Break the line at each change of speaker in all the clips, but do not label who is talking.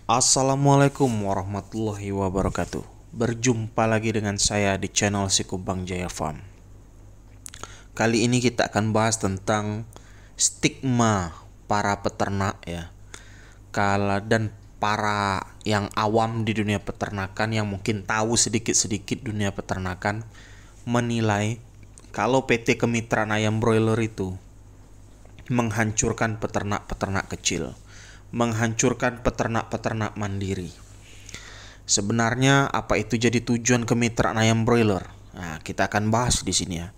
Assalamualaikum warahmatullahi wabarakatuh. Berjumpa lagi dengan saya di channel Sikubang Jaya Farm. Kali ini kita akan bahas tentang stigma para peternak ya. Dan para yang awam di dunia peternakan yang mungkin tahu sedikit-sedikit dunia peternakan menilai kalau PT Kemitraan Ayam Broiler itu menghancurkan peternak-peternak kecil, menghancurkan peternak-peternak mandiri. Sebenarnya apa itu jadi tujuan kemitraan ayam broiler? Nah, kita akan bahas di sini ya.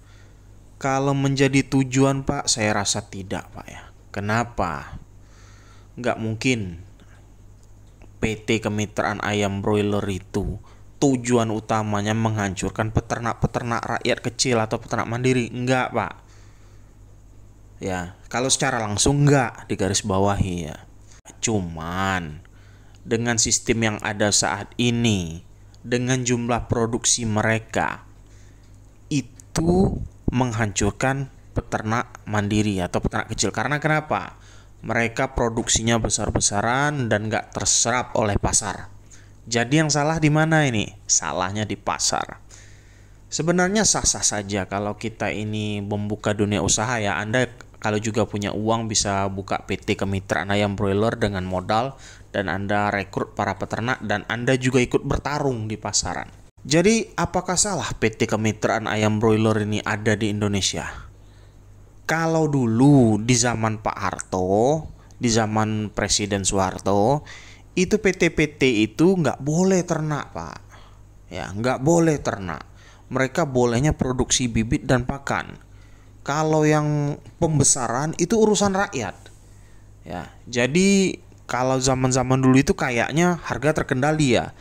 Kalau menjadi tujuan, Pak, saya rasa tidak, Pak ya. Kenapa? Nggak mungkin PT Kemitraan Ayam Broiler itu tujuan utamanya menghancurkan peternak-peternak rakyat kecil atau peternak mandiri. Enggak, Pak. Ya, kalau secara langsung enggak digarisbawahi ya. Cuman dengan sistem yang ada saat ini, dengan jumlah produksi mereka, itu menghancurkan peternak mandiri atau peternak kecil. Karena kenapa? Mereka produksinya besar-besaran dan gak terserap oleh pasar. Jadi yang salah di mana ini? Salahnya di pasar. Sebenarnya sah-sah saja kalau kita ini membuka dunia usaha ya. Anda kalau juga punya uang bisa buka PT Kemitraan Ayam Broiler dengan modal dan Anda rekrut para peternak dan Anda juga ikut bertarung di pasaran. Jadi apakah salah PT Kemitraan Ayam Broiler ini ada di Indonesia? Kalau dulu di zaman Pak Harto, di zaman Presiden Soeharto, itu PT-PT itu nggak boleh ternak, Pak. Ya, nggak boleh ternak. Mereka bolehnya produksi bibit dan pakan. Kalau yang pembesaran itu urusan rakyat. Ya, jadi kalau zaman-zaman dulu itu kayaknya harga terkendali ya.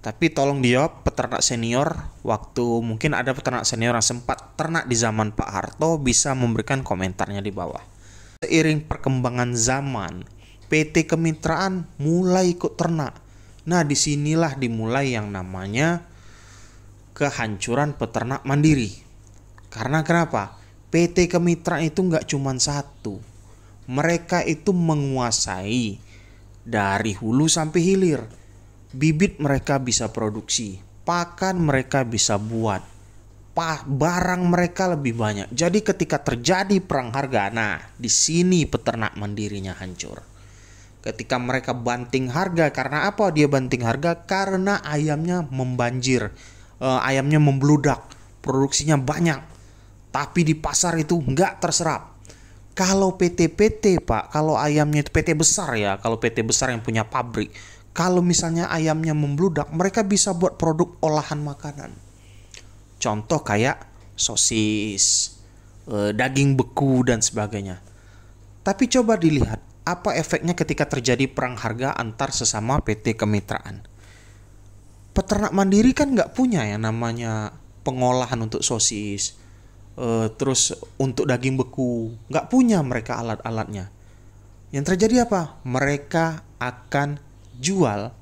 Tapi tolong dijawab peternak senior, waktu mungkin ada peternak senior yang sempat ternak di zaman Pak Harto bisa memberikan komentarnya di bawah. Seiring perkembangan zaman, PT Kemitraan mulai ikut ternak. Nah, disinilah dimulai yang namanya kehancuran peternak mandiri. Karena kenapa? PT Kemitraan itu nggak cuma satu. Mereka itu menguasai dari hulu sampai hilir. Bibit mereka bisa produksi, pakan mereka bisa buat, barang mereka lebih banyak. Jadi ketika terjadi perang harga, nah di sini peternak mandirinya hancur. Ketika mereka banting harga, karena apa dia banting harga? Karena ayamnya membanjir, ayamnya membludak, produksinya banyak, tapi di pasar itu nggak terserap. Kalau PT-PT, Pak, kalau ayamnya itu PT besar ya, kalau PT besar yang punya pabrik, kalau misalnya ayamnya membludak, mereka bisa buat produk olahan makanan. Contoh kayak sosis, daging beku dan sebagainya. Tapi coba dilihat apa efeknya ketika terjadi perang harga antar sesama PT Kemitraan. Peternak mandiri kan nggak punya ya namanya pengolahan untuk sosis, terus untuk daging beku, nggak punya mereka alat-alatnya. Yang terjadi apa? Mereka akan jual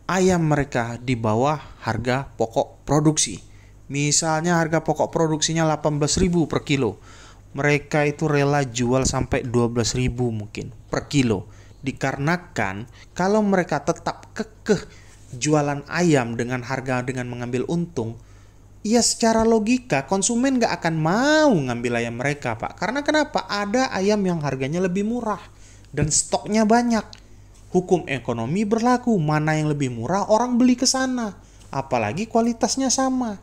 ayam mereka di bawah harga pokok produksi. Misalnya harga pokok produksinya 18.000 per kilo. Mereka itu rela jual sampai 12.000 mungkin per kilo. Dikarenakan kalau mereka tetap kekeh jualan ayam dengan harga dengan mengambil untung, ya secara logika konsumen gak akan mau ngambil ayam mereka, Pak. Karena kenapa? Ada ayam yang harganya lebih murah dan stoknya banyak. Hukum ekonomi berlaku, mana yang lebih murah orang beli ke sana. Apalagi kualitasnya sama.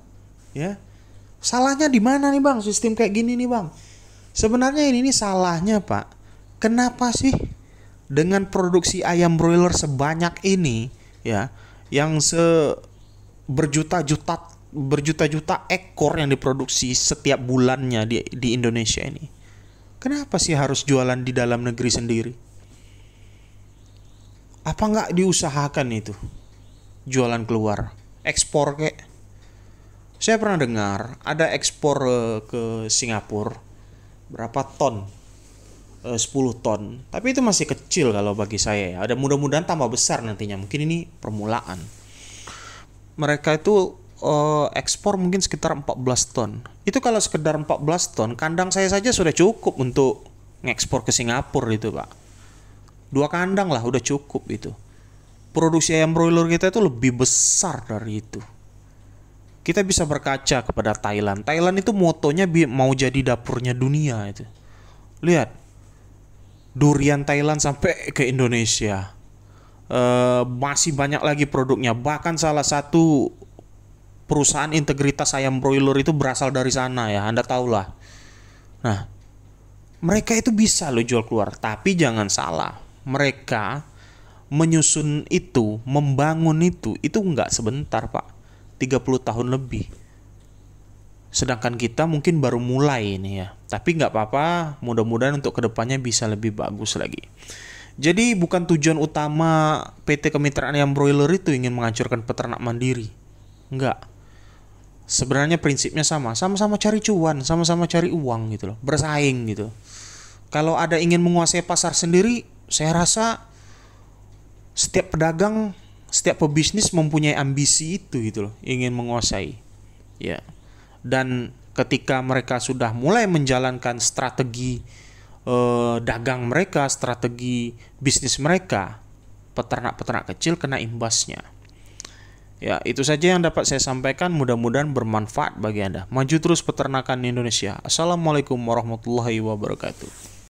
Ya. Salahnya di mana nih, Bang? Sistem kayak gini nih, Bang. Sebenarnya ini salahnya, Pak. Kenapa sih dengan produksi ayam broiler sebanyak ini ya, yang berjuta-juta ekor yang diproduksi setiap bulannya di Indonesia ini. Kenapa sih harus jualan di dalam negeri sendiri? Apa nggak diusahakan itu? Jualan keluar, ekspor kek. Saya pernah dengar ada ekspor ke Singapura berapa ton? 10 ton. Tapi itu masih kecil kalau bagi saya ya. Ada mudah-mudahan tambah besar nantinya. Mungkin ini permulaan. Mereka itu ekspor mungkin sekitar 14 ton. Itu kalau sekedar 14 ton, kandang saya saja sudah cukup untuk ngekspor ke Singapura itu, Pak. 2 kandang lah udah cukup itu. produksi ayam broiler kita itu lebih besar dari itu. Kita bisa berkaca kepada Thailand. Thailand itu motonya mau jadi dapurnya dunia itu. Lihat, durian Thailand sampai ke Indonesia. Masih banyak lagi produknya. Bahkan salah satu perusahaan integritas ayam broiler itu berasal dari sana ya. Anda tahulah. Nah, mereka itu bisa lo jual keluar. Tapi jangan salah, mereka menyusun itu, membangun itu nggak sebentar Pak. 30 tahun lebih. Sedangkan kita mungkin baru mulai ini ya. Tapi nggak apa-apa, mudah-mudahan untuk kedepannya bisa lebih bagus lagi. Jadi bukan tujuan utama PT Kemitraan Ayam Broiler itu ingin menghancurkan peternak mandiri. Enggak. Sebenarnya prinsipnya sama-sama cari cuan, sama-sama cari uang gitu loh, bersaing gitu. Kalau ada ingin menguasai pasar sendiri, saya rasa setiap pedagang, setiap pebisnis mempunyai ambisi itu gitu loh, ingin menguasai. Ya. Dan ketika mereka sudah mulai menjalankan strategi dagang mereka, strategi bisnis mereka, peternak-peternak kecil kena imbasnya. Ya, itu saja yang dapat saya sampaikan. Mudah-mudahan bermanfaat bagi Anda. Maju terus peternakan Indonesia. Assalamualaikum warahmatullahi wabarakatuh.